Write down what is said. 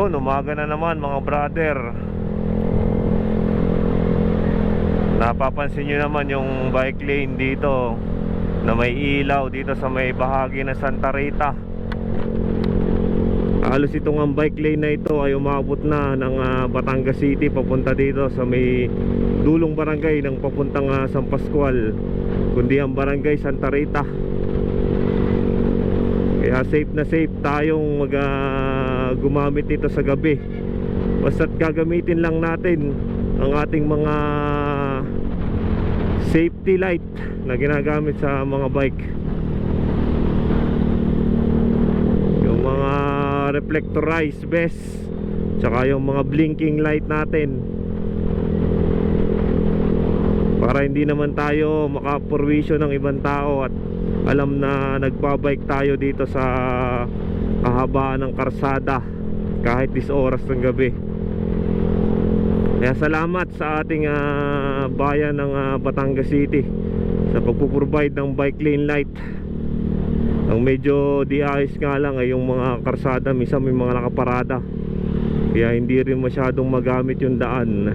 Yun, umaga na naman mga brother. Napapansin nyo naman yung bike lane dito na may ilaw dito sa may bahagi ng Santa Rita. Halos itong ang bike lane na ito ay umabot na ng Batangas City papunta dito sa may dulong barangay ng papuntang San Pascual, kundi ang barangay Santa Rita. Kaya safe na safe tayong gumamit nito sa gabi. Basta't gagamitin lang natin ang ating mga safety light na ginagamit sa mga bike. Yung mga reflectorized vest, tsaka yung mga blinking light natin, para hindi naman tayo makapurwisyo ng ibang tao at alam na nagbabike tayo dito sa kahabaan ng karsada kahit 10 oras ng gabi. Kaya salamat sa ating bayan ng Batangas City sa pagpuprovide ng bike lane light. Ang medyo di ayos nga lang ay yung mga karsada, minsan may mga nakaparada, kaya hindi rin masyadong magamit yung daan.